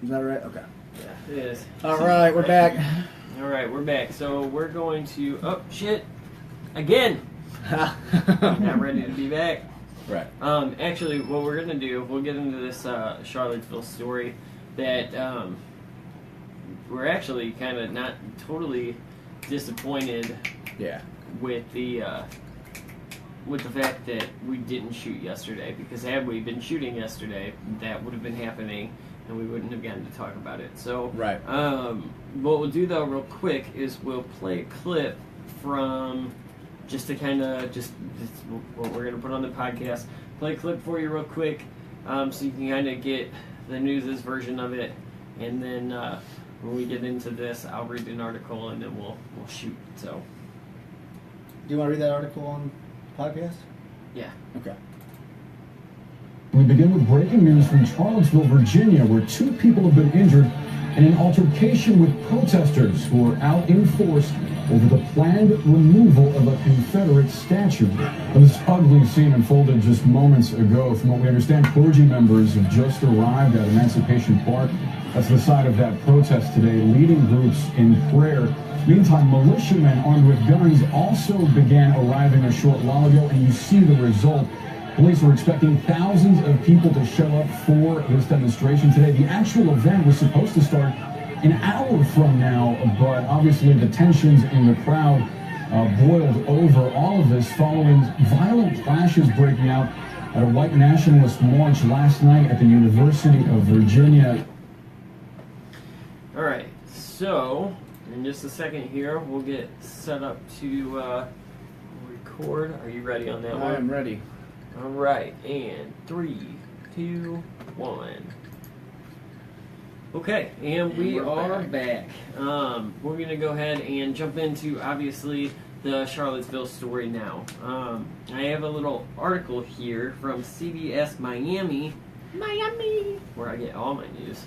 Is that right? Okay. Yeah, it is. All right, we're back. All right, we're back. So we're going to... Oh, shit. Again. Not ready to be back. Right. Actually, what we're going to do, we'll get into this Charlottesville story that we're actually kind of not totally disappointed Yeah. with the fact that we didn't shoot yesterday, because had we been shooting yesterday, that would have been happening and we wouldn't have gotten to talk about it. So, right. What we'll do though, real quick, is we'll play a clip from just to kind of just what we're gonna put on the podcast. Play a clip for you real quick, so you can kind of get the news's version of it, and then when we get into this, I'll read an article and then we'll shoot. So, Do you want to read that article on the podcast? yeah. Okay. We begin with breaking news from Charlottesville, Virginia, where 2 people have been injured in an altercation with protesters who were out in force over the planned removal of a Confederate statue. And this ugly scene unfolded just moments ago. From what we understand, clergy members have just arrived at Emancipation Park. That's the site of that protest today, leading groups in prayer. Meantime, militiamen armed with guns also began arriving a short while ago, and you see the result. Police were expecting thousands of people to show up for this demonstration today. The actual event was supposed to start an hour from now, but obviously the tensions in the crowd boiled over. All of this following violent clashes breaking out at a white nationalist march last night at the University of Virginia. All right, so in just a second here, we'll get set up to record. Are you ready on that one? I am ready. All right, and 3, 2, 1. Okay, and we are back. We're going to go ahead and jump into, obviously, the Charlottesville story now. I have a little article here from CBS Miami, where I get all my news.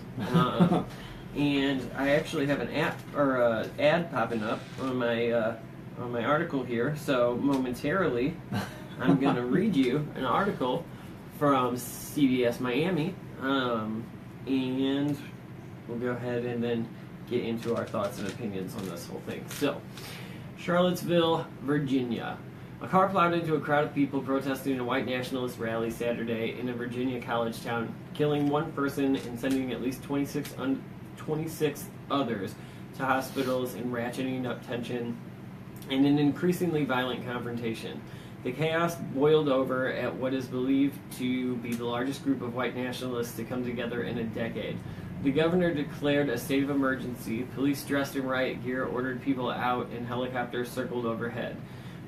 And I actually have an ad popping up on my article here. So momentarily, I'm going to read you an article from CBS Miami, and we'll go ahead and then get into our thoughts and opinions on this whole thing. So, Charlottesville, Virginia. A car plowed into a crowd of people protesting a white nationalist rally Saturday in a Virginia college town, killing 1 person and sending at least 26 others to hospitals and ratcheting up tension in an increasingly violent confrontation. The chaos boiled over at what is believed to be the largest group of white nationalists to come together in a decade. The governor declared a state of emergency. Police dressed in riot gear ordered people out, and helicopters circled overhead.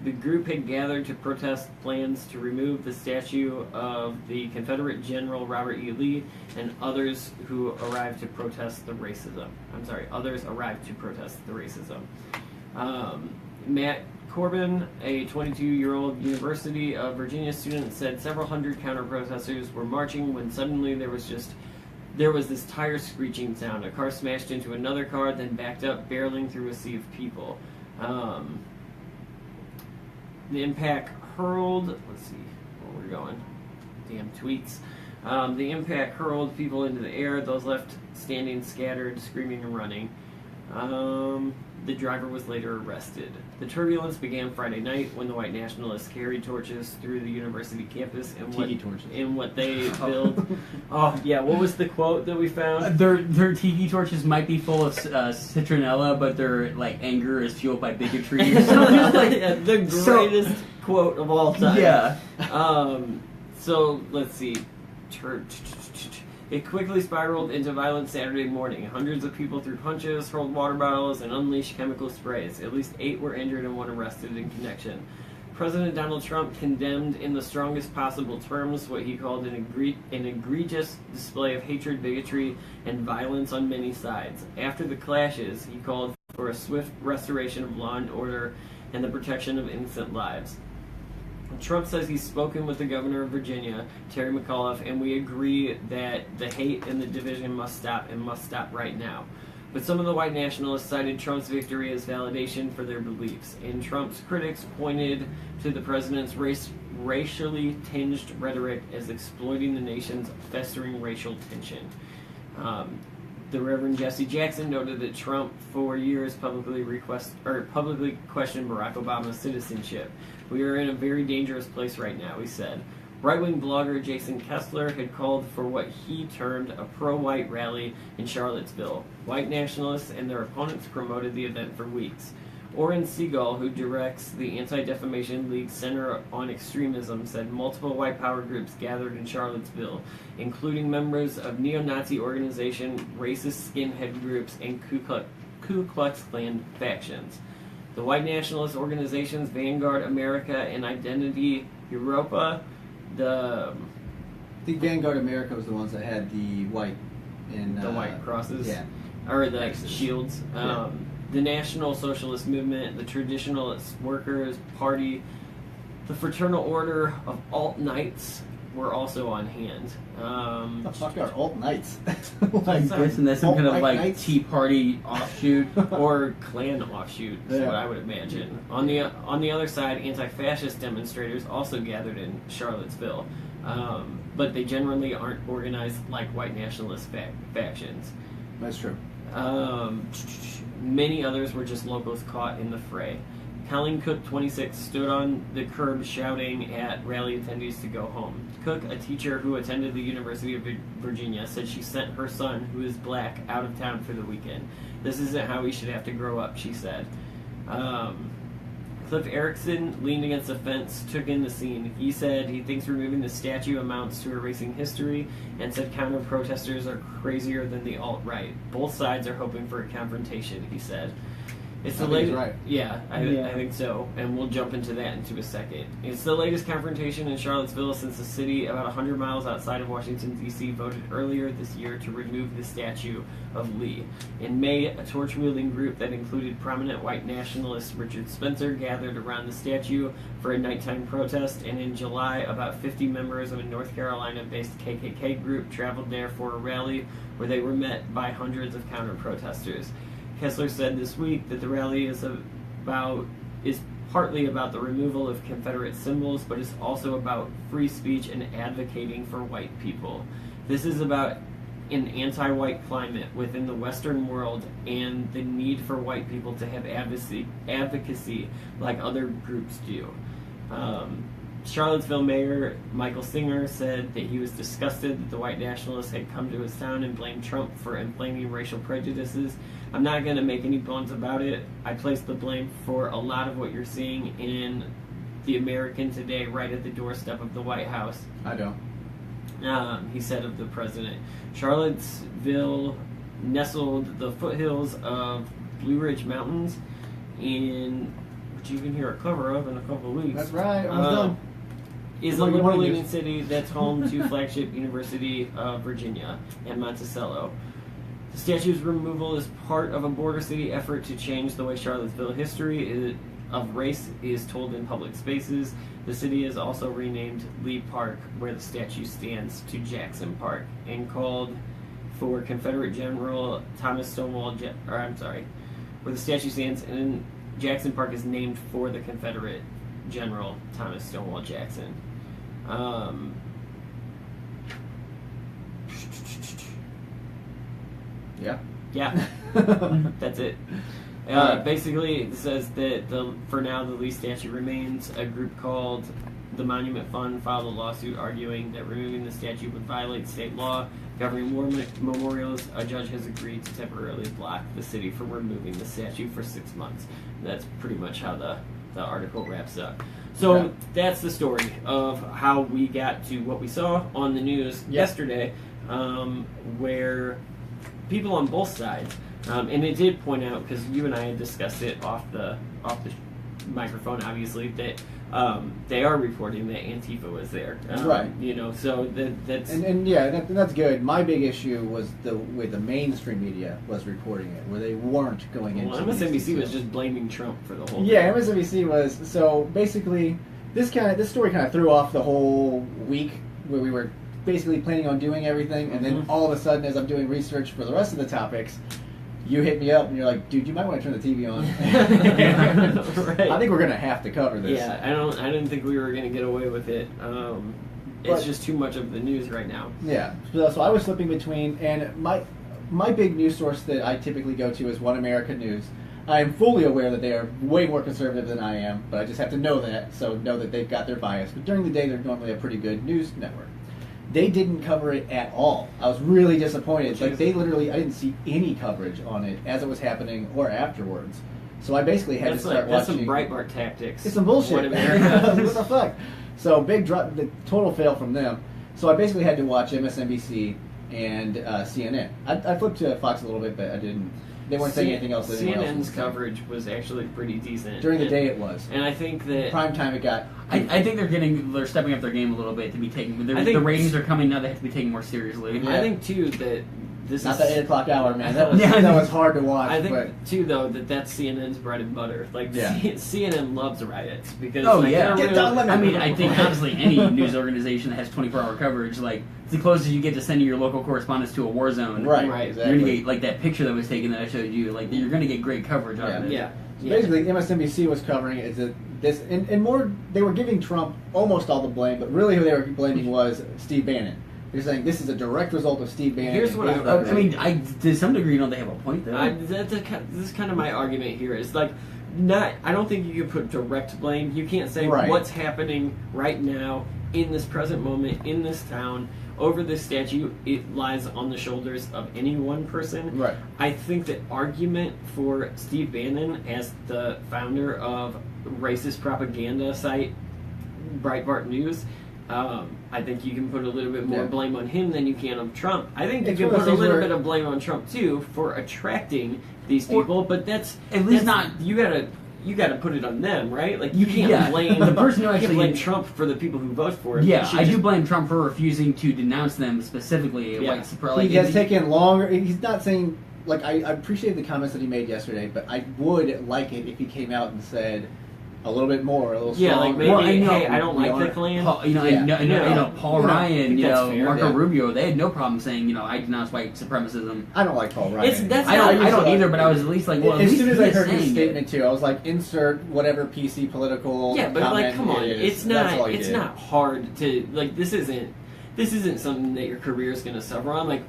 The group had gathered to protest plans to remove the statue of the Confederate General Robert E. Lee and others who arrived to protest the racism. Others arrived to protest the racism. Matt Corbin, a 22-year-old University of Virginia student, said several hundred counter-protesters were marching when suddenly there was this tire screeching sound. A car smashed into another car, then backed up, barreling through a sea of people. The impact hurled... Let's see where we're going. Damn tweets. The impact hurled people into the air. Those left standing scattered, screaming and running. The driver was later arrested. The turbulence began Friday night when the white nationalists carried torches through the university campus in what they billed. Oh yeah, what was the quote that we found? Their tiki torches might be full of citronella, but their anger is fueled by bigotry. Or something the greatest quote of all time. Yeah. So let's see. It quickly spiraled into violence Saturday morning. Hundreds of people threw punches, hurled water bottles, and unleashed chemical sprays. At least 8 were injured and 1 arrested in connection. President Donald Trump condemned in the strongest possible terms what he called an egregious display of hatred, bigotry, and violence on many sides. After the clashes, he called for a swift restoration of law and order and the protection of innocent lives. Trump says he's spoken with the governor of Virginia, Terry McAuliffe, and we agree that the hate and the division must stop and must stop right now. But some of the white nationalists cited Trump's victory as validation for their beliefs, and Trump's critics pointed to the president's racially tinged rhetoric as exploiting the nation's festering racial tension. The Reverend Jesse Jackson noted that Trump, for years, publicly questioned Barack Obama's citizenship. We are in a very dangerous place right now, he said. Right-wing blogger Jason Kessler had called for what he termed a pro-white rally in Charlottesville. White nationalists and their opponents promoted the event for weeks. Orrin Seagal, who directs the Anti-Defamation League Center on Extremism, said multiple white power groups gathered in Charlottesville, including members of neo-Nazi organization, racist skinhead groups, and Ku Klux Klan factions. The white nationalist organizations Vanguard America and Identity Europa, I think Vanguard America was the ones that had the white and the white crosses, yeah, or the X's. shields. Yeah. The National Socialist Movement, the Traditionalist Workers Party, the Fraternal Order of Alt Knights were also on hand. What the fuck are alt knights? Listen, that's some kind of alt-right like knights? Tea Party offshoot. Or Klan offshoot is Yeah. what I would imagine. On the other side, anti-fascist demonstrators also gathered in Charlottesville, but they generally aren't organized like white nationalist factions. That's true. Many others were just locals caught in the fray. Colleen Cook, 26, stood on the curb shouting at rally attendees to go home. Cook, a teacher who attended the University of Virginia, said she sent her son, who is black, out of town for the weekend. This isn't how we should have to grow up, she said. Cliff Erickson leaned against a fence, took in the scene. He said he thinks removing the statue amounts to erasing history, and said counter-protesters are crazier than the alt-right. Both sides are hoping for a confrontation, he said. It's the latest, right. Yeah, I think so, and we'll jump into that into a second. It's the latest confrontation in Charlottesville since the city, about 100 miles outside of Washington, D.C., voted earlier this year to remove the statue of Lee. In May, a torch-wielding group that included prominent white nationalist Richard Spencer gathered around the statue for a nighttime protest, and in July, about 50 members of a North Carolina-based KKK group traveled there for a rally where they were met by hundreds of counter-protesters. Kessler said this week that the rally is partly about the removal of Confederate symbols, but is also about free speech and advocating for white people. This is about an anti-white climate within the Western world and the need for white people to have advocacy like other groups do. Charlottesville Mayor Michael Singer said that he was disgusted that the white nationalists had come to his town and blamed Trump for inflaming racial prejudices. I'm not going to make any bones about it. I place the blame for a lot of what you're seeing in the American today right at the doorstep of the White House. I don't. He said of the president. Charlottesville nestled the foothills of Blue Ridge Mountains, which you can hear a cover of in a couple of weeks. That's right. Almost done. Is a liberal leaning city that's home to flagship University of Virginia and Monticello. The statue's removal is part of a border city effort to change the way Charlottesville history of race is told in public spaces. The city has also renamed Lee Park, where the statue stands, to Jackson Park, and called for Confederate General Thomas Stonewall. Where the statue stands, and Jackson Park is named for the Confederate General Thomas Stonewall Jackson. Yeah. Yeah, that's it. Basically, it says that for now the Lee statue remains. A group called the Monument Fund filed a lawsuit arguing that removing the statue would violate state law governing war memorials. A judge has agreed to temporarily block the city from removing the statue for 6 months. That's pretty much how the article wraps up. So that's the story of how we got to what we saw on the news yesterday, where people on both sides, and it did point out, because you and I had discussed it off the microphone, obviously, that they are reporting that Antifa was there. Right. You know, so that's... And that's good. My big issue was the way the mainstream media was reporting it, where they weren't going into Well, MSNBC was just blaming Trump for the whole thing. Yeah, MSNBC was. So basically, this story kind of threw off the whole week where we were basically planning on doing everything, and then all of a sudden, as I'm doing research for the rest of the topics, you hit me up and you're like, dude, you might want to turn the TV on. Right. I think we're gonna have to cover this. Yeah, I didn't think we were gonna get away with it. It's just too much of the news right now. Yeah. So I was flipping between, and my my big news source that I typically go to is One America News. I am fully aware that they are way more conservative than I am, but I just have to know that, so know that they've got their bias. But during the day, they're normally a pretty good news network. They didn't cover it at all. I was really disappointed. Like, they literally, I didn't see any coverage on it as it was happening or afterwards. So I basically had to start watching. That's some Breitbart tactics. It's some bullshit. What the fuck? So big drop, the total fail from them. So I basically had to watch MSNBC and CNN. I flipped to Fox a little bit, but I didn't. They weren't saying anything else. CNN's coverage was actually pretty decent during the day. It was, and I think that prime time it got. I think they're stepping up their game a little bit to be taking. The ratings are coming now; they have to be taken more seriously. Yeah. I think too that this not is that 8 o'clock hour, man. That was hard to watch. I think too though that's CNN's bread and butter. Like CNN loves riots because I mean, I think honestly any news organization that has 24-hour coverage, like it's the closest you get to sending your local correspondents to a war zone. Right. Exactly. You're gonna get like that picture that was taken that I showed you. Like you're gonna get great coverage out of it. Yeah. So basically, MSNBC was covering it. Is that this and more? They were giving Trump almost all the blame, but really who they were blaming was Steve Bannon. They're saying this is a direct result of Steve Bannon. Here's what I mean, to some degree, they have a point though. This is kind of my argument here. It's like, I don't think you can put direct blame. You can't say what's happening right now in this present moment in this town over this statue. It lies on the shoulders of any one person. Right. I think the argument for Steve Bannon as the founder of racist propaganda site Breitbart News. I think you can put a little bit more blame on him than you can on Trump. I think you can put a little bit of blame on Trump too for attracting these people, but that's at least not. You gotta put it on them, right? Like you can't blame the person who actually blame Trump for the people who vote for him. Yeah, I do blame Trump for refusing to denounce them specifically. White supremacy. He has taken longer. He's not saying like I appreciate the comments that he made yesterday, but I would like it if he came out and said a little bit more, a little stronger. Yeah, like maybe, hey, I don't like the Klan. Paul Ryan, Marco Yeah. Rubio, they had no problem saying, I denounce white supremacism. I don't like Paul Ryan. I don't either, but I was at least like, well, as soon as I heard his statement too, I was like, insert whatever PC political. Yeah, but like, come on, it's not hard to like. This isn't something that your career is going to suffer on. Like,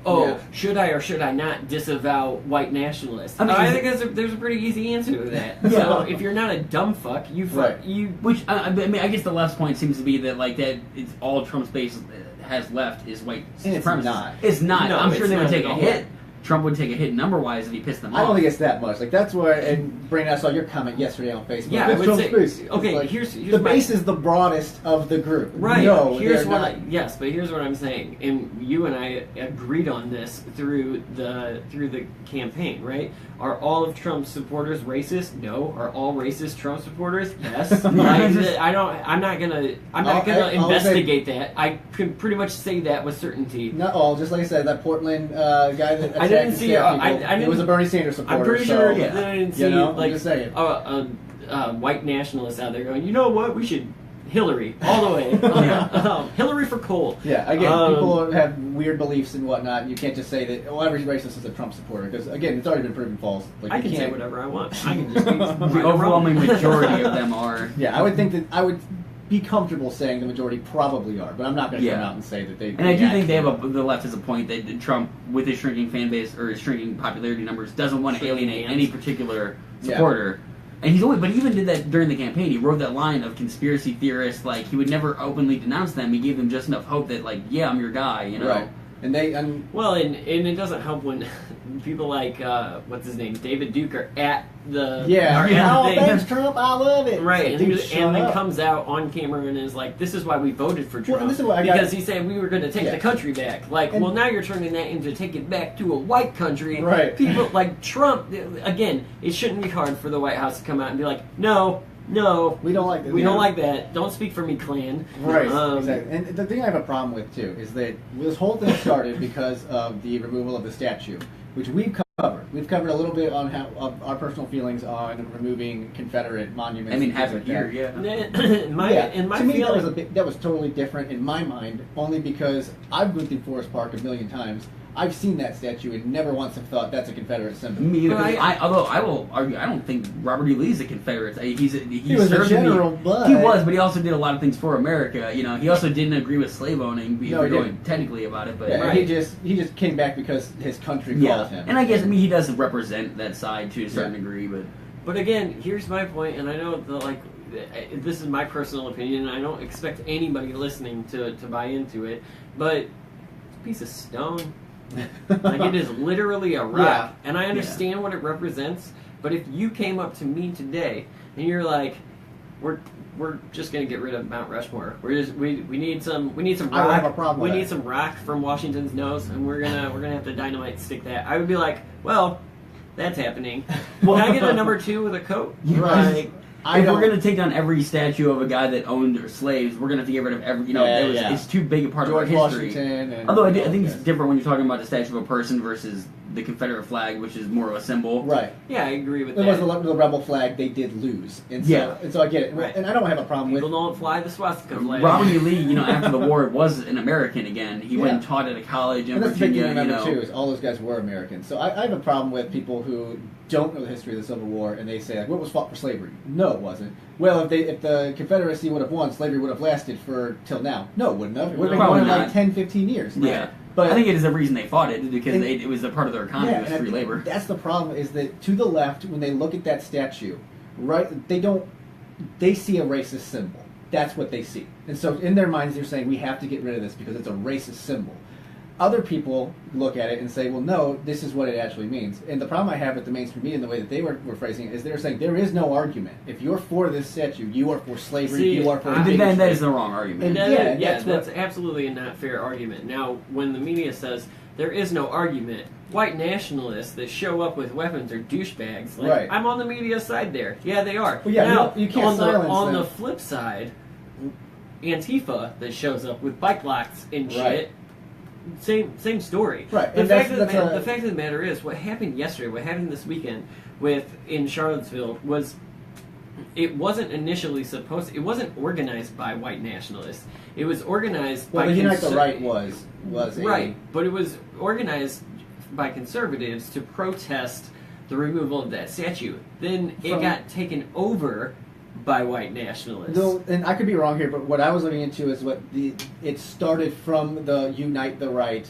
should I or should I not disavow white nationalists? I think there's a pretty easy answer to that. Yeah. So if you're not a dumb fuck, Which I mean, I guess the last point seems to be that like that it's all Trump's base has left is white supremacists. It's not. No, I'm sure they would take a all. hit. Trump would take a hit number-wise if he pissed them off. I don't think it's that much. Like that's where, and Brain, I saw your comment yesterday on Facebook. Yeah, I would say, base. okay, like, here's the base is the broadest of the group. Right. No, here's what but here's what I'm saying, and you and I agreed on this through the campaign, right? Are all of Trump's supporters racist? No. Are all racist Trump supporters? Yes. I'm not gonna investigate that. I can pretty much say that with certainty. Not all, just like I said, that Portland guy that I didn't see. It was a Bernie Sanders supporter. I'm pretty sure that I didn't see I'm just saying. White nationalists out there going, you know what? We should Hillary all the way. Hillary for coal. Yeah, again, people have weird beliefs and whatnot. You can't just say that every racist is a Trump supporter because again, it's already been proven false. Like, I can say whatever I want. I can just be the overwhelming majority of them are. Yeah, I would think that I would be comfortable saying the majority probably are, but I'm not going to come out and say that they. And I do think the left has a point that Trump, with his shrinking fan base or his shrinking popularity numbers, doesn't want to alienate any particular supporter. Yeah. And but he even did that during the campaign. He wrote that line of conspiracy theorists, like he would never openly denounce them. He gave them just enough hope that, like, yeah, I'm your guy, Right. And and it doesn't help when people like what's his name, David Duke, are at the thanks Trump, I love it. Right, and then comes out on camera and is like, "This is why we voted for Trump because he said we were going to take the country back." Like, well, now you're turning that into take it back to a white country. Right. People like Trump. Again, it shouldn't be hard for the White House to come out and be like, "No, we don't like that. We don't like that. Don't speak for me, Klan." Right. Exactly. And the thing I have a problem with too is that this whole thing started because of the removal of the statue, which we've covered. We've covered a little bit on our personal feelings on removing Confederate monuments. I mean, half a year, my to me, feeling, that was totally different in my mind, only because I've been through Forest Park a million times. I've seen that statue and never once have thought that's a Confederate symbol. Me either. Although I will argue, I don't think Robert E. Lee's a Confederate. He was a general, but he was, but he also did a lot of things for America. You know, he also didn't agree with slave owning. If you're going technically about it, but he just came back because his country called him. And I guess he does represent that side to a certain degree, But again, here's my point, and I know this is my personal opinion, and I don't expect anybody listening to buy into it, but it's a piece of stone. Like, it is literally a rock, and I understand what it represents, but if you came up to me today and you're like, we're just gonna get rid of Mount Rushmore. We need some rock. I don't have a problem with need some rock from Washington's nose, and we're gonna have to dynamite stick that. I would be like, well, that's happening. Can I get a number 2 with a coat? Right. If we're going to take down every statue of a guy that owned slaves, we're going to have to get rid of every. It's too big a part of our history. Although I think it's different when you're talking about the statue of a person versus the Confederate flag, which is more of a symbol. Right. Yeah, I agree with that. It was the rebel flag. They did lose, and so I get it. Right. And I don't have a problem People with. don't fly the swastika flag. Robert E. Lee, after the war, was an American again. He went and taught at a college in and that's Virginia. The big thing to remember too is all those guys were Americans. So I have a problem with people who don't know the history of the Civil War and they say like, "What was fought for slavery?" No, it wasn't. Well, if the Confederacy would have won, slavery would have lasted till now. No, it wouldn't have. It would have been going like 10, 15 years. Yeah. But I think it is the reason they fought it because it was a part of their economy was free labor. That's the problem is that to the left, when they look at that statue, right, they see a racist symbol. That's what they see. And so in their minds, they're saying we have to get rid of this because it's a racist symbol. Other people look at it and say, well, no, this is what it actually means. And the problem I have with the mainstream media and the way that they were phrasing it is they're saying there is no argument. If you're for this statue, you are for slavery, you are for... Then that is the wrong argument. And that's absolutely a not fair argument. Now, when the media says there is no argument, white nationalists that show up with weapons are douchebags. Like, right. I'm on the media side there. Yeah, they are. Well, yeah, now, you can't silence on them. the flip side, Antifa that shows up with bike locks and shit... Right. Same story. Right. The fact of the matter is, what happened yesterday, what happened this weekend in Charlottesville was, it wasn't initially it wasn't organized by white nationalists. It was organized by... the Unite the Right was right, but it was organized by conservatives to protest the removal of that statue. Then it got taken over by white nationalists. No, and I could be wrong here, but what I was looking into is it started from the Unite the Right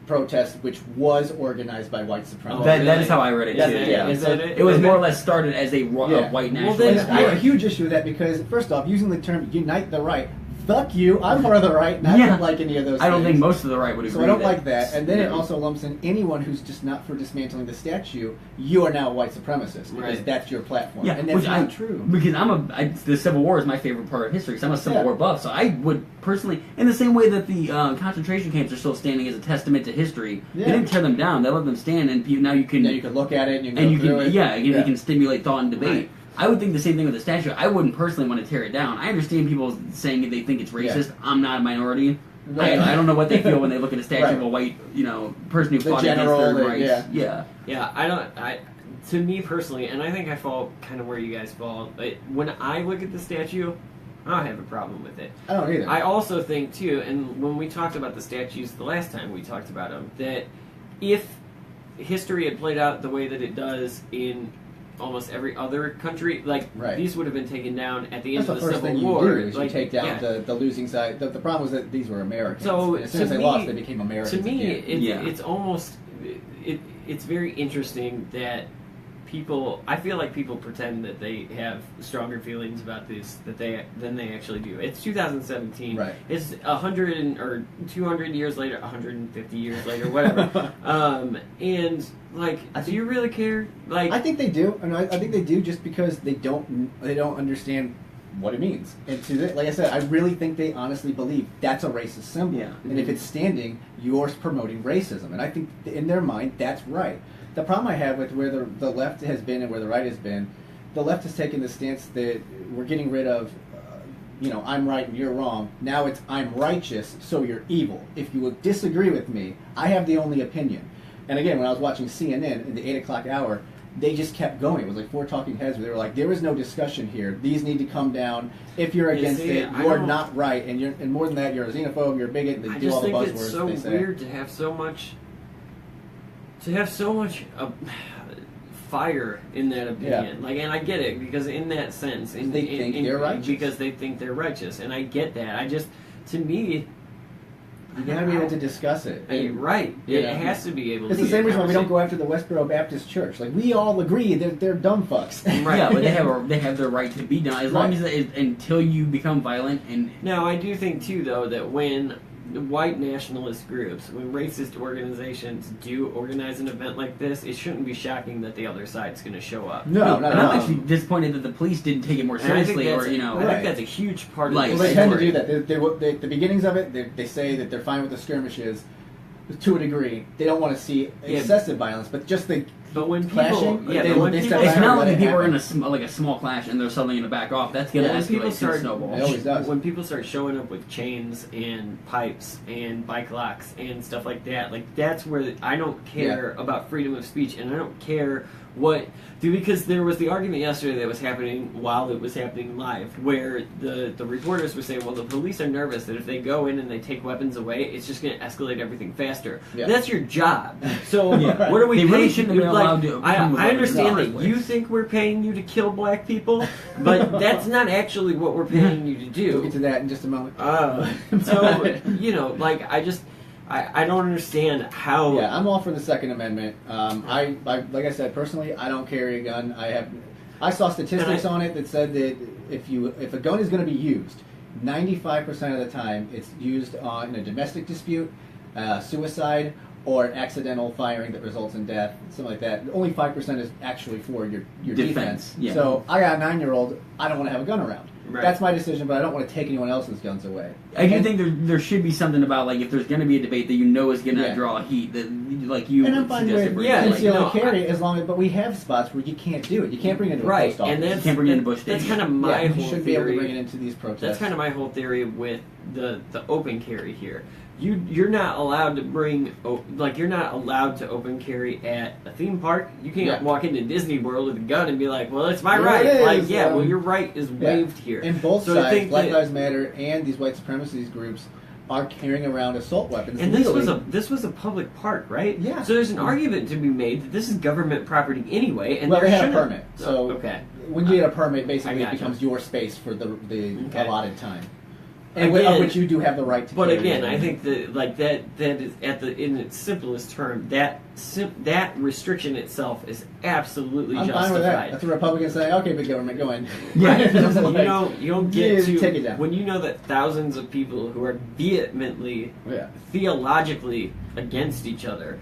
protest, which was organized by white supremacists. That is how I read it too. Yeah. It was more or less started as a white nationalist. I have a huge issue with that because, first off, using the term Unite the Right, fuck you, I'm part of the right, and I don't like any of those things. I don't think most of the right would agree. So I don't like that. And then it also lumps in anyone who's just not for dismantling the statue, you are now a white supremacist because that's your platform. Yeah, and that's not true. Because the Civil War is my favorite part of history because I'm a Civil War buff. So I would personally, in the same way that the concentration camps are still standing as a testament to history, they didn't tear them down. They let them stand, and now you can look at it and you can stimulate thought and debate. Right. I would think the same thing with the statue. I wouldn't personally want to tear it down. I understand people saying they think it's racist. Yeah. I'm not a minority. Right. I don't know what they feel when they look at a statue of a white, person who fought against their rights. Yeah. To me personally, and I think I fall kind of where you guys fall. But when I look at the statue, I don't have a problem with it. I don't either. I also think too, and when we talked about the statues the last time we talked about them, that if history had played out the way that it does in almost every other country, these would have been taken down at the end of the Civil War. That's the first thing you do is you take down the losing side. The problem was that these were Americans. So as soon as they lost, they became Americans. To me, it's almost it's very interesting that I feel like people pretend that they have stronger feelings about this than they actually do. It's 2017. Right. It's 100 or 200 years later, 150 years later, whatever. And do you really care? I think they do, and I think they do just because they don't understand what it means. And like I said, I really think they honestly believe that's a racist symbol. Yeah. And if it's standing, you're promoting racism. And I think in their mind, that's right. The problem I have with where the left has been and where the right has been, the left has taken the stance that we're getting rid of, I'm right and you're wrong. Now it's I'm righteous, so you're evil. If you would disagree with me, I have the only opinion. And again, when I was watching CNN in the 8 o'clock hour, they just kept going. It was like 4 talking heads where they were like, there is no discussion here. These need to come down. If you're against it, you're not right. And more than that, you're a xenophobe, you're a bigot. They do all the buzzwords. I just think it's so weird to have so much to have so much fire in that opinion. Yeah. Like, and I get it, because in that sense, They think they're righteous. because they think they're righteous, and I get that. I just, to me, You gotta be able to discuss it. right. You It know, has to be able to It's be the same a reason why we don't go conversation. after the Westboro Baptist Church. Like, we all agree they're dumb fucks. Right. Yeah, but they have their right to be done as long as until you become violent and. Now, I do think, too, though, that when white nationalist groups, when racist organizations do organize an event like this, it shouldn't be shocking that the other side's going to show up. No, and I'm actually disappointed that the police didn't take it more And I think seriously, that's- or you know. I Right. think that's a huge part Like, of Well, the they tend to story. do that. The beginnings of it, they say that they're fine with the skirmishes to a degree. They don't want to see excessive violence, but just the But when clashing, people, yeah, they- but when they people, step It's back not and like let it people are in happen. a small clash and they're suddenly going to back off. That's going to when people escalate start, and snowball. It always does. when people start showing up with chains and pipes and bike locks and stuff like that, like that's where I don't care about freedom of speech, and I don't care what, because there was the argument yesterday that was happening while it was happening live, where the reporters were saying, well, the police are nervous that if they go in and they take weapons away, it's just going to escalate everything faster. Yeah. That's your job. So Yeah. what are we They really paying? shouldn't have been Like, allowed to come with I weapons understand in the that first you place. think we're paying you to kill black people, but that's not actually what we're paying you to do. We'll get to that in just a moment. So, you know, like, I don't understand how... Yeah, I'm all for the Second Amendment. I like I said, personally, I don't carry a gun. I saw statistics on it that said that if a gun is going to be used, 95% of the time it's used in a domestic dispute, suicide, or accidental firing that results in death, something like that. Only 5% is actually for your defense. Yeah. So I got a 9-year-old. I don't want to have a gun around. Right. That's my decision, but I don't want to take anyone else's guns away. I do And- think there should be something about, like, if there's going to be a debate that you know is going to Yeah. draw heat, that like you And I'm fine suggested. with Yeah, conceal like, and no, carry as long as, but we have spots where you can't do it. You can't bring it into a Right, post office. and that's, You can't bring it into Bush that's Stadium. kind of my you whole should be able to theory. bring it into these protests. That's kind of my whole theory with the open carry here. You're not allowed to bring, you're not allowed to open carry at a theme park. You can't walk into Disney World with a gun and be like, well, it's my Here right. it is, Like, yeah, well, your right is waived here. And both So I sides, think Black that- Lives Matter and these white supremacy groups, are carrying around assault weapons. And this legally. was a public park, right? Yeah. So there's an argument to be made that this is government property anyway, and well, there they have a shouldn't- permit. So okay. when you get a permit, basically I it gotcha. becomes your space for the Okay. allotted time, and Again- of which you do have the right to. But carry again, it. I think that is in its simplest term, that restriction itself is absolutely I'm justified. fine with that. That's the Republicans saying, "Okay, big government, go in." Right. It's you like, know, you don't get yeah, to take it down. when you know that thousands of people who are vehemently, Yeah. theologically against each other,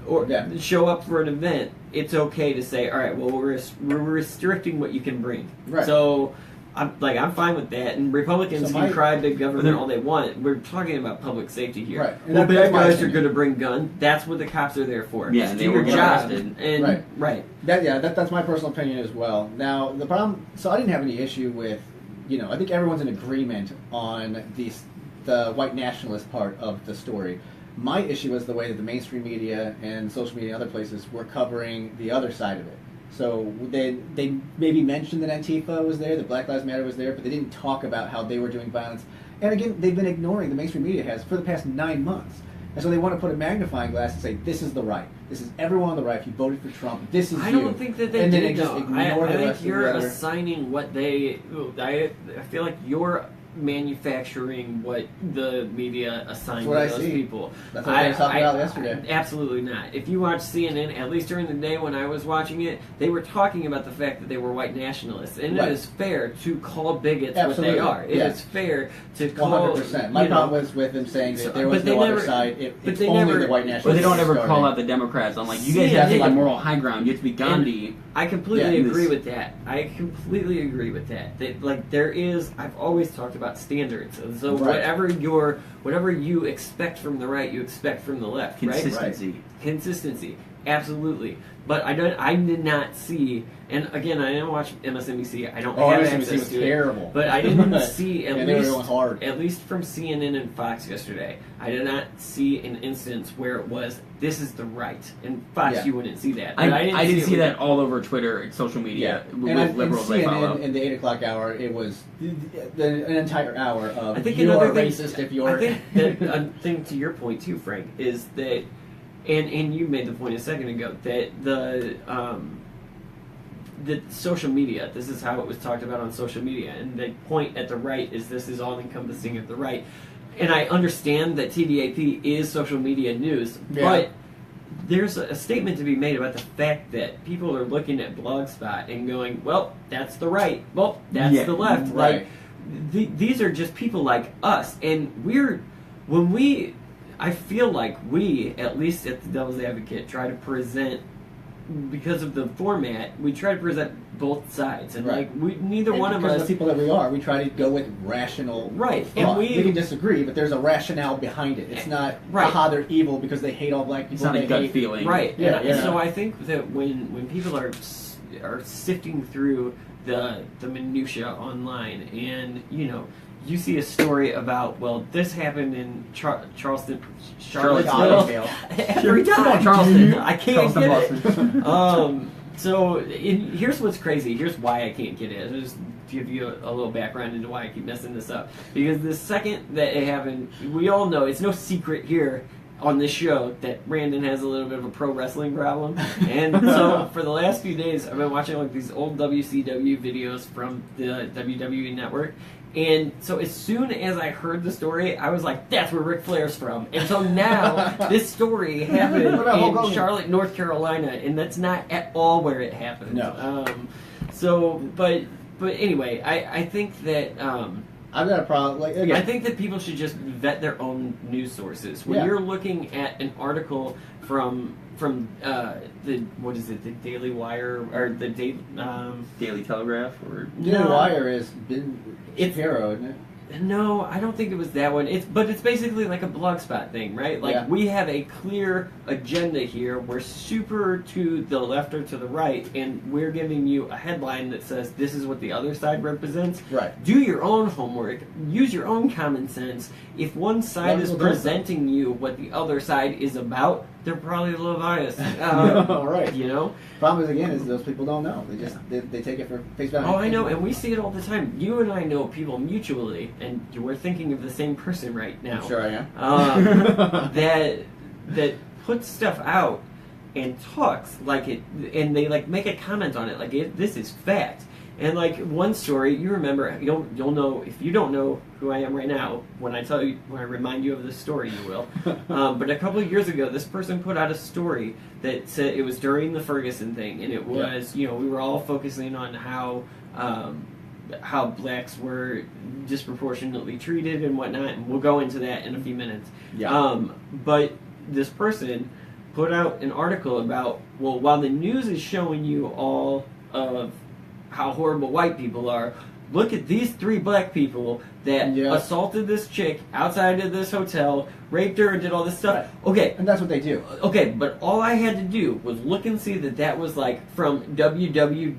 or Yeah. show up for an event. It's okay to say, all right, well, we're restricting what you can bring. Right. So. I'm fine with that, and Republicans So my- can cry big government But all they want. We're talking about public safety here. Right. And Well, that's bad my guys are opinion. going to bring gun. That's what the cops are there for. Yeah, Just and do they your will get job. arrested. And Right. That's my personal opinion as well. Now the problem, so I didn't have any issue with, I think everyone's in agreement on the white nationalist part of the story. My issue was the way that the mainstream media and social media and other places were covering the other side of it. So they maybe mentioned that Antifa was there, that Black Lives Matter was there, but they didn't talk about how they were doing violence. And again, they've been ignoring, the mainstream media has, for the past 9 months. And so they want to put a magnifying glass and say, this is the right. This is everyone on the right. If you voted for Trump, this is I you. don't think that they and then did, they just though. ignore I the think rest you're of the other. assigning what they... I feel like you're manufacturing what the media assigned That's what to I those see. people. That's what I was talking about yesterday. Absolutely not. If you watch CNN, at least during the day when I was watching it, they were talking about the fact that they were white nationalists. And Right. it is fair to call bigots Absolutely. what they are. It Yeah. is fair to call... 100%. My problem was with them saying that So- there was but they no other never- side. but It's they only never- the white nationalists. But they don't ever starting. call out the Democrats. I'm like, you guys Yeah, have to take yeah. a moral high ground. You have to be Gandhi. I completely Yeah, agree this- with that. I completely agree with that. There is. I've always talked about standards, and so Right. whatever you expect from the right, you expect from the left. Consistency. Right? Consistency, absolutely. But I did not see. And again, I didn't watch MSNBC. I don't have MSNBC access was to terrible. it. But I didn't see Yeah, they were going hard. at least from CNN and Fox yesterday. I did not see an instance where it was this is the right. And Fox, Yeah. you wouldn't see that. I But didn't it see with- that all over Twitter and social media And with liberals I follow. CNN in the 8 o'clock hour, it was an entire hour of I think you another are thing, racist if you're... I think that a thing to your point too, Frank, is that And you made the point a second ago that the social media, this is how it was talked about on social media, and the point at the right is this is all encompassing at the right. And I understand that TDAP is social media news, but there's a statement to be made about the fact that people are looking at Blogspot and going, well, that's the right, well, that's the left. Right. Like, these are just people like us, and I feel like we, at least at the Devil's Advocate, try to present, because of the format, we try to present both sides, and neither one of us. The people that we are, we try to go with rational. Right, thought. and we can disagree, but there's a rationale behind it. It's not aha, they're evil because they hate all black people. It's not a gut feeling, right? And so I think that when people are sifting through the minutia online, and you see a story about, well, this happened in Charleston, Charlottesville. Every time, Charleston. I can't get it. So here's what's crazy. Here's why I can't get it. I'll just give you a little background into why I keep messing this up. Because the second that it happened, we all know, it's no secret here on this show that Brandon has a little bit of a pro wrestling problem. And so for the last few days, I've been watching like these old WCW videos from the WWE Network. And so as soon as I heard the story, I was like, that's where Ric Flair's from. And so now this story happened in Charlotte, North Carolina, and that's not at all where it happened. No. But anyway, I think that I've got a problem. Like, again, I think that people should just vet their own news sources. When you're looking at an article from the Daily Wire or the Daily Telegraph or Daily Wire is Hero, isn't it? No, I don't think it was that one. It's basically like a Blogspot thing, right? Like we have a clear agenda here. We're super to the left or to the right, and we're giving you a headline that says this is what the other side represents. Right. Do your own homework. Use your own common sense. If one side is presenting you what the other side is about, they're probably a little biased. Right. Problem is those people don't know. They just they take it for face value. Oh, I know, and we see it all the time. You and I know people mutually, and we're thinking of the same person right now. I'm sure I am. That puts stuff out and talks like it, and they like make a comment on it like this is fact. And like one story, you remember, you'll know if you don't know who I am right now. When I remind you of this story, you will. But a couple of years ago, this person put out a story that said it was during the Ferguson thing, and it was we were all focusing on how blacks were disproportionately treated and whatnot, and we'll go into that in a few minutes. But this person put out an article about, well, while the news is showing you all of how horrible white people are, look at these 3 black people that assaulted this chick outside of this hotel, raped her, and did all this stuff. Right. Okay. And that's what they do. Okay, but all I had to do was look and see that was like from www.si.ri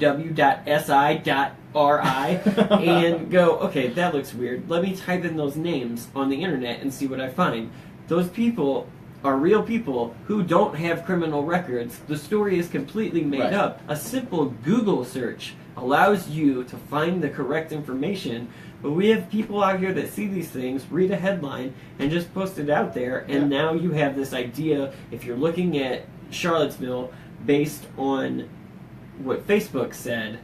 and go, okay, that looks weird. Let me type in those names on the internet and see what I find. Those people are real people who don't have criminal records. The story is completely made up. A simple Google search allows you to find the correct information, but we have people out here that see these things, read a headline, and just post it out there, and now you have this idea, if you're looking at Charlottesville based on what Facebook said,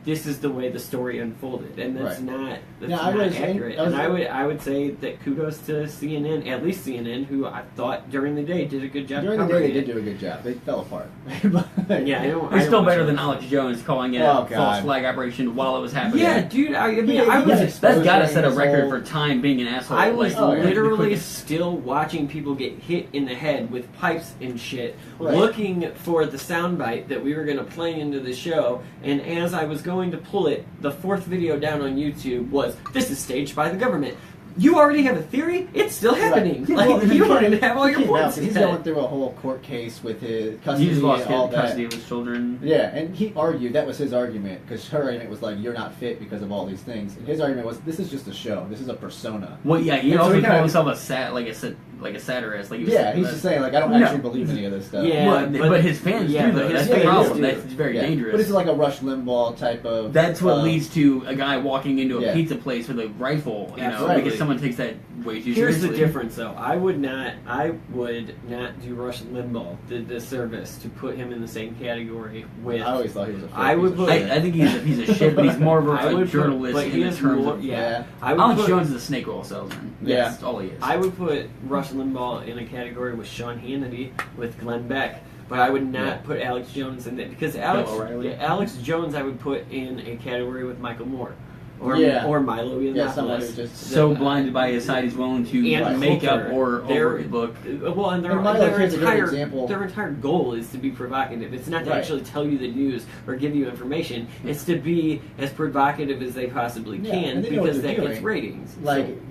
this is the way the story unfolded, and that's not accurate. And I would say that kudos to CNN, at least CNN, who I thought during the day did a good job. During the day, they did do a good job. They fell apart. It's still better than Alex Jones calling it a false flag operation while it was happening. Yeah, dude. That's got to set a record for time being an asshole. I was literally still watching people get hit in the head with pipes and shit, looking for the soundbite that we were going to play into the show, and as I was going to pull it, the 4th video down on YouTube was, this is staged by the government. You already have a theory? It's still happening. Like, you don't even have all your points. He's going through a whole court case with his custody. He just lost all custody of his children. Yeah, and he argued, that was his argument, because her argument was like, you're not fit because of all these things. And his argument was, this is just a show. This is a persona. Well, yeah, he also called himself a satirist. Like, he's just saying, like, I don't actually believe any of this stuff. Yeah, but his fans do, though. That's the problem. That's very dangerous. But it's like a Rush Limbaugh type of... That's what leads to a guy walking into a pizza place with a rifle, because someone takes that way too Here's seriously. the difference, though. I would not do Rush Limbaugh the disservice to put him in the same category with. I always thought he was a I would put. I think he's a piece of shit, but he's more of a journalist but he in is terms more, of. yeah. Alex Jones is a snake oil salesman. Yeah. That's all he is. I would put Rush Limbaugh in a category with Sean Hannity, with Glenn Beck. But I would not put Alex Jones in that because Alex Jones I would put in a category with Michael Moore, or Milo Yiannopoulos. Yeah, someone who's just so blinded by his side, he's willing to make up or overlook. Well, and their entire goal is to be provocative. It's not to actually tell you the news or give you information. It's to be as provocative as they possibly can because that gets ratings.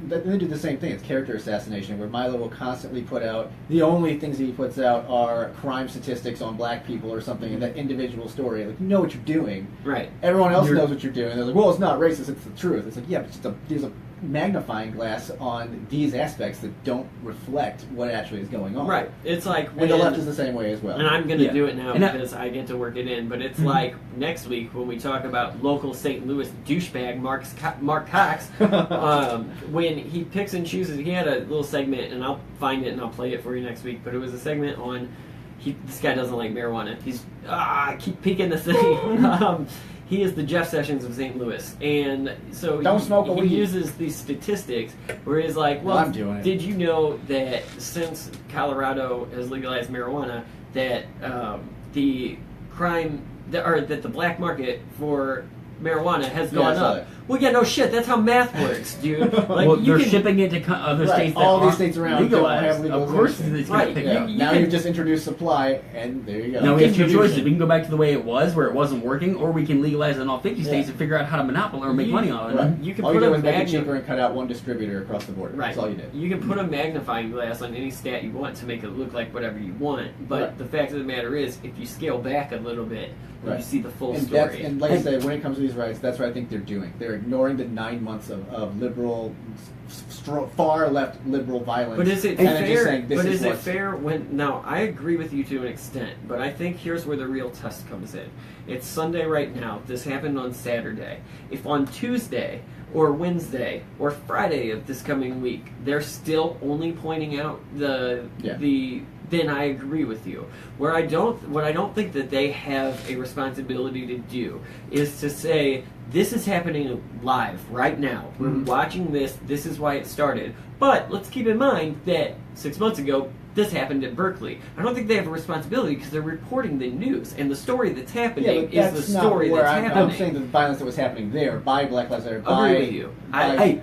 They do the same thing. It's character assassination, where Milo will constantly put out the only things he puts out are crime statistics on black people or something in that individual story. Like, you know what you're doing. Right. Everyone else knows what you're doing. They're like, well, it's not racist. It's the truth. It's like, yeah, but there's a magnifying glass on these aspects that don't reflect what actually is going on. Right. It's like and the left is the same way as well. And I'm going to do it now because I get to work it in. But it's like next week when we talk about local St. Louis douchebag Mark Cox, when he picks and chooses. He had a little segment, and I'll find it and I'll play it for you next week. But it was a segment on this guy doesn't like marijuana. He's I keep peeking the thing. He is the Jeff Sessions of St. Louis, and so he uses these statistics where he's like, well, did you know that since Colorado has legalized marijuana, that the black market for marijuana has gone up? Well, yeah, no shit. That's how math works, dude. Like, well, they're shipping it to other states that all these states around legalized. Don't have legalization. Of course, it's going to pick up. Now you've just introduced supply, and there you go. Now we have two choices. We can go back to the way it was, where it wasn't working, or we can legalize it in all 50 states and figure out how to monopolize or make money on it. Right. You can all put you do is make it cheaper and cut out one distributor across the border. Right. That's all you did. You can put a magnifying glass on any stat you want to make it look like whatever you want, but the fact of the matter is, if you scale back a little bit, you see the full story. And like I said, when it comes to these riots, that's what I think they're doing. They're ignoring the 9 months of liberal, far left liberal violence. But is it fair? Fair when now I agree with you to an extent, but I think here's where the real test comes in. It's Sunday right now. This happened on Saturday. If on Tuesday or Wednesday or Friday of this coming week they're still only pointing out then I agree with you. What I don't think that they have a responsibility to do is to say, this is happening live right now. We're watching this. This is why it started. But let's keep in mind that 6 months ago, this happened at Berkeley. I don't think they have a responsibility because they're reporting the news, and the story that's happening is the story that's happening. I'm saying the violence that was happening there by Black Lives Matter. I agree with you. I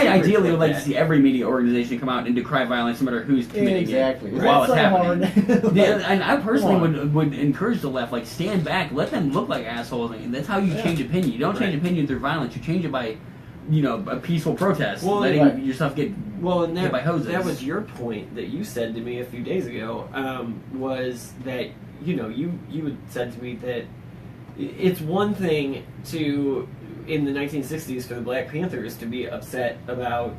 ideally would like to see every media organization come out and decry violence, no matter who's committing it, while it's happening. And I personally would encourage the left, like, stand back, let them look like assholes. And that's how you change opinion. You don't change opinion through violence. You change it by, a peaceful protest, letting yourself get hit by hoses. That was your point that you said to me a few days ago. Was that you had said to me that it's one thing to, in the 1960s, for the Black Panthers to be upset about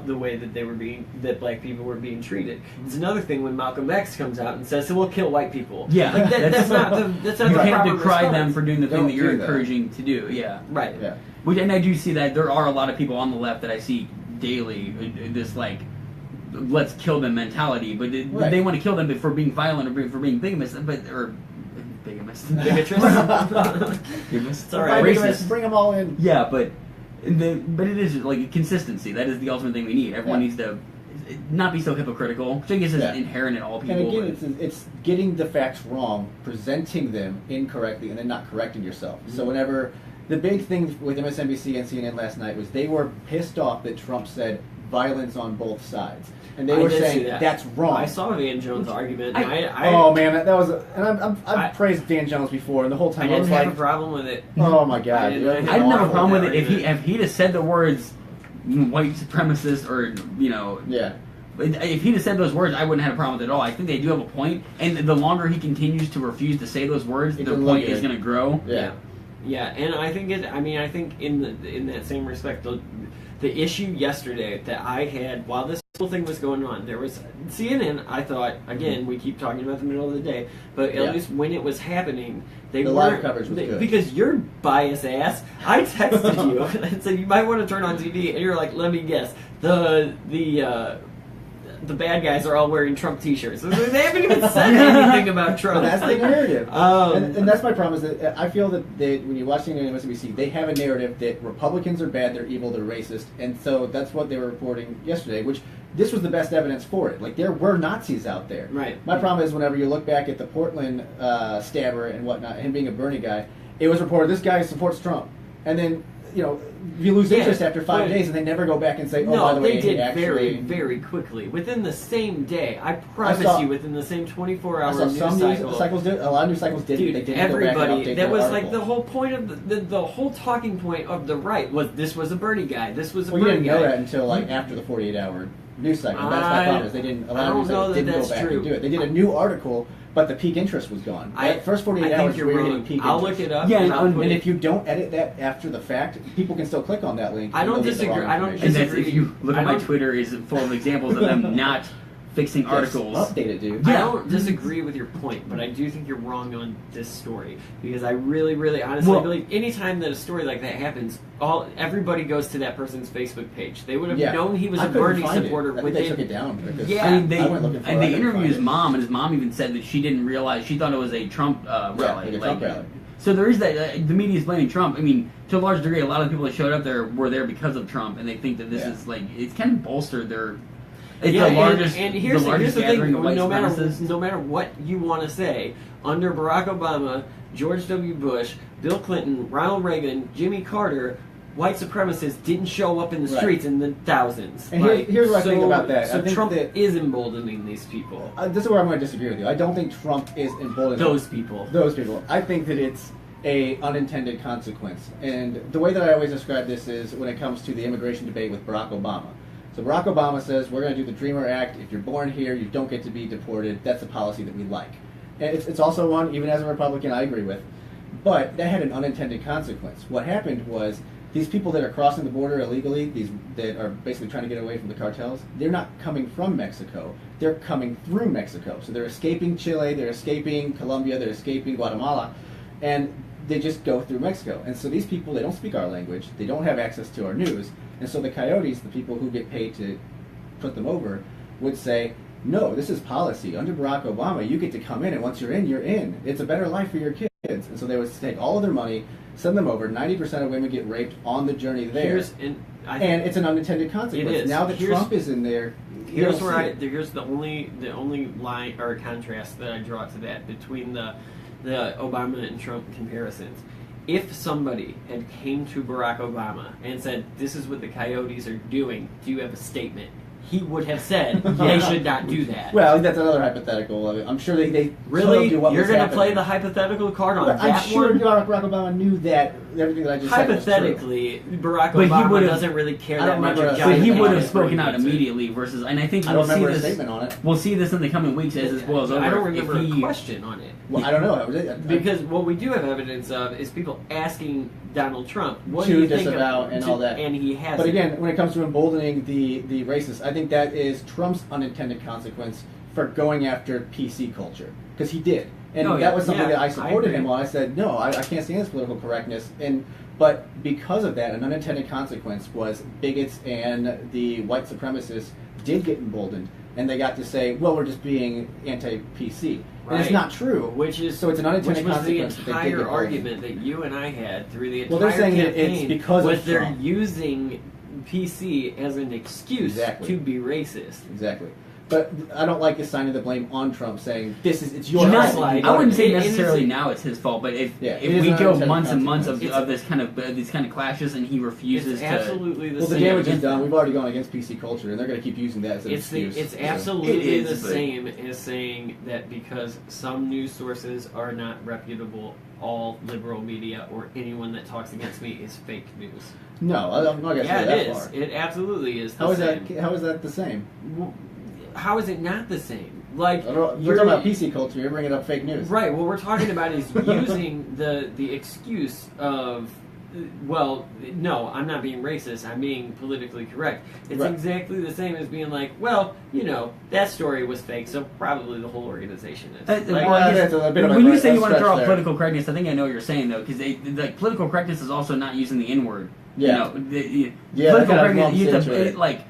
the way that black people were being treated. It's another thing when Malcolm X comes out and says, "So we'll kill white people." Yeah, like that's not the you proper can't decry response. them for doing the thing that you're encouraging to do. Yeah, right. Yeah. And I do see that there are a lot of people on the left that I see daily, this like, let's kill them mentality, but they want to kill them for being violent or for being bigamous, bigamous. It's all right. Racist. Bring them all in. Yeah, but it is like consistency. That is the ultimate thing we need. Everyone needs to not be so hypocritical, which I guess is inherent in all people. And again, it's getting the facts wrong, presenting them incorrectly, and then not correcting yourself. So whenever the big thing with MSNBC and CNN last night was they were pissed off that Trump said violence on both sides. And they were saying that's wrong. I saw Van Jones' argument. Oh man, that was. I've praised Van Jones before, and the whole time I was didn't have a problem with it. Oh my god, I didn't have a problem with it if he'd have said the words white supremacist or If he'd have said those words, I wouldn't have a problem with it at all. I think they do have a point, and the longer he continues to refuse to say those words, the point is going to grow. Yeah, and I think I think in that same respect, the issue yesterday that I had while this thing was going on. There was CNN. I thought again, we keep talking about the middle of the day, but at least when it was happening, the live coverage was good. Because your bias ass. I texted you and said you might want to turn on TV, and you're like, let me guess, the bad guys are all wearing Trump T-shirts. They haven't even said anything about Trump. But that's the narrative, and that's my problem. Is that I feel that when you watch CNN and MSNBC, they have a narrative that Republicans are bad, they're evil, they're racist, and so that's what they were reporting yesterday. Which this was the best evidence for it. Like there were Nazis out there. Right. My problem is whenever you look back at the Portland stabber and whatnot, him being a Bernie guy, it was reported this guy supports Trump, and then you lose interest after 5 days, and they never go back and say, "Oh, by the way, they did actually." Very, very quickly. Within the same day, I promise you, within the same 24-hour news some cycle. cycles did. A lot of news cycles did. Dude, they didn't everybody. go back and update That was their like article. the whole point of the whole talking point of the right was this was a Bernie guy. This was a Well, you Bernie didn't guy. know that until like after the 48-hour news cycle. That's my problem. Is they didn't. A lot of news cycles didn't go back and do it. They did a new article, but the peak interest was gone. That first 48 hours, you're we were wrong. getting peak I'll interest. look it up. Yeah, and And if you don't edit that after the fact, people can still click on that link. I don't and they'll get the disagree. wrong I don't information. And that's disagree. if you look at I my don't- Twitter is full of examples of them not fixing articles. Update it, dude. I don't disagree with your point, but I do think you're wrong on this story because I really, really, honestly believe anytime that a story like that happens, everybody goes to that person's Facebook page. They would have known he was I a couldn't Bernie find supporter. I think they took it down. Because Yeah. I mean, I went looking for it. I they couldn't interviewed find his it. mom, and his mom even said that she didn't realize, she thought it was a Trump rally. like a Trump rally. So there is that, the media is blaming Trump. I mean, to a large degree, a lot of the people that showed up there were there because of Trump, and they think that this is like, it's kind of bolstered their... It's the largest, and here's largest the thing, gathering of white no supremacists. matter what you want to say, under Barack Obama, George W. Bush, Bill Clinton, Ronald Reagan, Jimmy Carter, white supremacists didn't show up in the streets in the thousands. And here's what I think about that. So I think Trump that, is emboldening these people. this is where I'm going to disagree with you. I don't think Trump is emboldening Those people. Those people. I think that it's a unintended consequence. And the way that I always describe this is when it comes to the immigration debate with Barack Obama. So Barack Obama says, we're going to do the Dreamer Act. If you're born here, you don't get to be deported. That's a policy that we like. And it's also one, even as a Republican, I agree with. But that had an unintended consequence. What happened was these people that are crossing the border illegally, these that are basically trying to get away from the cartels, they're not coming from Mexico. They're coming through Mexico. So they're escaping Chile, they're escaping Colombia, they're escaping Guatemala, and they just go through Mexico. And so these people, they don't speak our language, they don't have access to our news, and so the coyotes, the people who get paid to put them over, would say, no, this is policy. Under Barack Obama, you get to come in, and once you're in, you're in. It's a better life for your kids. And so they would take all of their money, send them over. 90% of women get raped on the journey there. And it's an unintended consequence. It is. Now that Trump is in there, here's the only line or contrast that I draw to that between the Obama and Trump comparisons. If somebody had came to Barack Obama and said, this is what the coyotes are doing, do you have a statement? He would have said, they should not do that. Well, that's another hypothetical. I'm sure they really? told you what You're was going to happening. play the hypothetical card on that I'm sure one? Barack Obama knew that everything that I just said was true. Hypothetically, Barack But he Obama would've- doesn't really care I that don't much. remember of a But he statement. would Johnny have Cash spoken or out anything. immediately versus, and I think I we'll don't see remember a this. statement on it. We'll see this in the coming weeks as this boils over. I don't remember If a he- question on it. Well, I don't know. Because what we do have evidence of is people asking Donald Trump, what To do you think disavow of, and all that. And he has But again, when it comes to emboldening the racists, I think that is Trump's unintended consequence for going after PC culture. Because he did. And that was something that I supported him on. I said, no, I can't stand this political correctness. But because of that, an unintended consequence was bigots and the white supremacists did get emboldened. And they got to say, well, we're just being anti-PC. Right. And it's not true. So it's an unintended consequence. Which was the entire argument that you and I had through the entire Well, they're saying that campaign it's because of they're Trump. using PC as an excuse to be racist. Exactly. But I don't like assigning the blame on Trump, saying it's your Not, fault. I wouldn't say necessarily now it's his fault, but if we go months and months of these kind of clashes and he refuses it's absolutely to, the same. The damage is done. We've already gone against PC culture, and they're going to keep using that as an excuse. It's absolutely the same as saying that because some news sources are not reputable, all liberal media or anyone that talks against me is fake news. No, I'm not going to say that far. It absolutely is. How is that the same? How is it not the same? Like you're talking about PC culture, you're bringing up fake news. Right. What we're talking about is using the excuse of Well, no, I'm not being racist. I'm being politically correct. It's Right. exactly the same as being like, well, that story was fake, so probably the whole organization is. Well, Like, I guess that's a bit of a when you say you want to stretch throw out there. political correctness, I think I know what you're saying though, because like political correctness is also not using the N word. Yeah. Political that kind of correctness. lumps You have into to, it.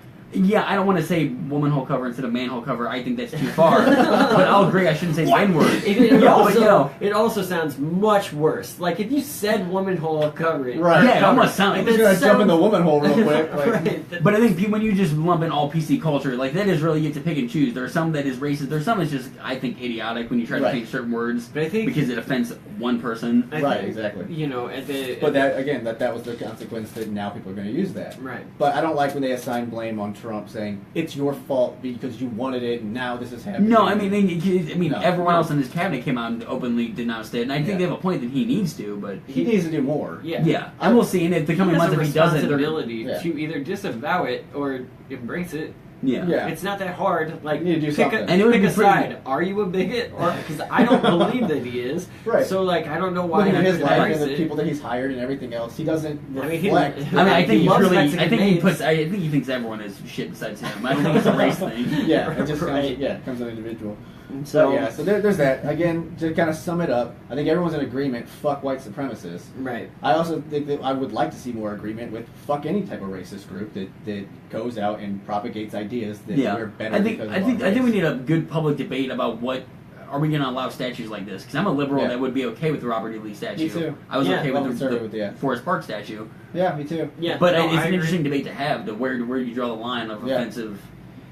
I don't want to say woman hole cover instead of manhole cover. I think that's too far. But I'll agree. I shouldn't say the N word. It also sounds much worse. Like if you said woman hole cover it. Right. Yeah, it almost sounds I'm like just gonna jump in the woman hole real quick. Like, Right. But I think when you just lump in all PC culture, like that is really you have to pick and choose. There are some that is racist. There's some that's just I think idiotic when you try to Right. change certain words But I think because it offends one person. I Right, think, exactly. But that again, that was the consequence that now people are going to use that. Right. But I don't like when they assign blame on Trump, saying it's your fault because you wanted it, and now this is happening. No, I mean, No. everyone else in his cabinet came out and openly denounced it, and I think Yeah. they have a point that he needs to, but he needs to do more. Yeah. yeah, and we'll see in the coming months if he doesn't. they're- responsibility Yeah. to either disavow it or embrace it. Yeah. Yeah. It's not that hard. Like, You need to do pick something. And it would pick be a pretty- side. Are you a bigot? Or because I don't believe that he is. Right. So like, I don't know why Looking at he his would life embrace and the it. people that he's hired and everything else, he doesn't I mean, he- reflect. I mean, I think He he's loves really. Mexican I think he maids. puts. I think he thinks everyone is shit besides him. I don't think it's a race thing. Yeah, it just Right. comes an individual. So So there's that. Again, to kind of sum it up, I think everyone's in agreement. Fuck white supremacists. right. I also think that I would like to see more agreement with fuck any type of racist group that goes out and propagates ideas that Yeah, we're better. I think. because I of think. our I think we race. need a good public debate about what. Are we going to allow statues like this? Because I'm a liberal Yeah. that would be okay with the Robert E. Lee statue. Me too. I was Yeah, okay well, with the conservative, yeah. Forest Park statue. Yeah, me too. Yeah. But no, it's I an agree. interesting debate to have. To where do you draw the line of Yeah. offensive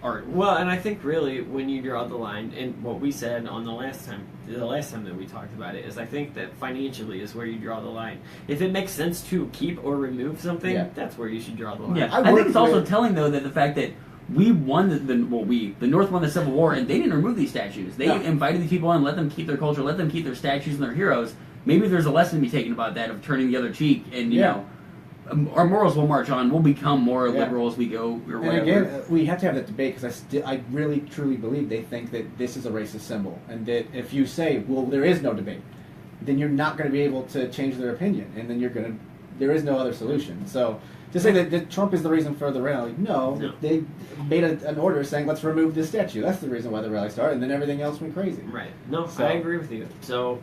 art? Well, and I think really when you draw the line, and what we said on the last time that we talked about it, is I think that financially is where you draw the line. If it makes sense to keep or remove something, Yeah. that's where you should draw the line. Yeah, I I think worked it's also with- telling though that the fact that we won the North won the Civil War and they didn't remove these statues. They No. invited these people in, let them keep their culture, let them keep their statues and their heroes. Maybe there's a lesson to be taken about that of turning the other cheek, and you Yeah. know, our morals will march on. We'll become more Yeah. liberal as we go, or And whatever. again, we have to have that debate because I really truly believe they think that this is a racist symbol, and that if you say, well, there is no debate, then you're not going to be able to change their opinion, and then there is no other solution. So to say that Trump is the reason for the rally, no. No. They made an order saying let's remove this statue. That's the reason why the rally started, and then everything else went crazy. Right. No, So- I agree with you. So,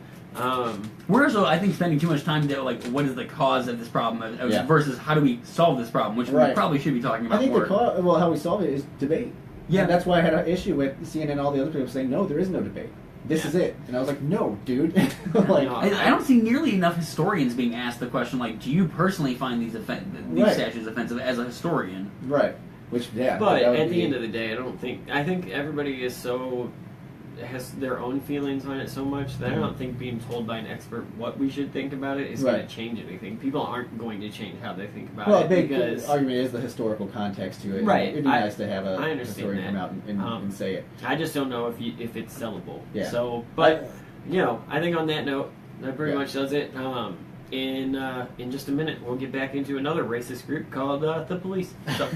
We're also, I think, spending too much time there, like, what is the cause of this problem Yeah. versus how do we solve this problem, which we Right. probably should be talking about I think more. how we solve it is debate. Yeah. And that's why I had an issue with CNN and all the other people saying, no, there is no debate. This is it. And I was like, no, dude. like, No. I don't see nearly enough historians being asked the question, like, do you personally find these Right. statues offensive as a historian? right. Which, yeah. but that would at the be- end of the day, I think everybody has their own feelings on it so much that I don't think being told by an expert what we should think about it is going Right. to change anything. People aren't going to change how they think about Well, a it big because argument is the historical context to it. Right. It'd be I- nice to have a I understand historian that. come out and say it. I just don't know if it's sellable. Yeah. So, but I think on that note, that pretty Yeah. much does it. In just a minute, we'll get back into another racist group called the police. So.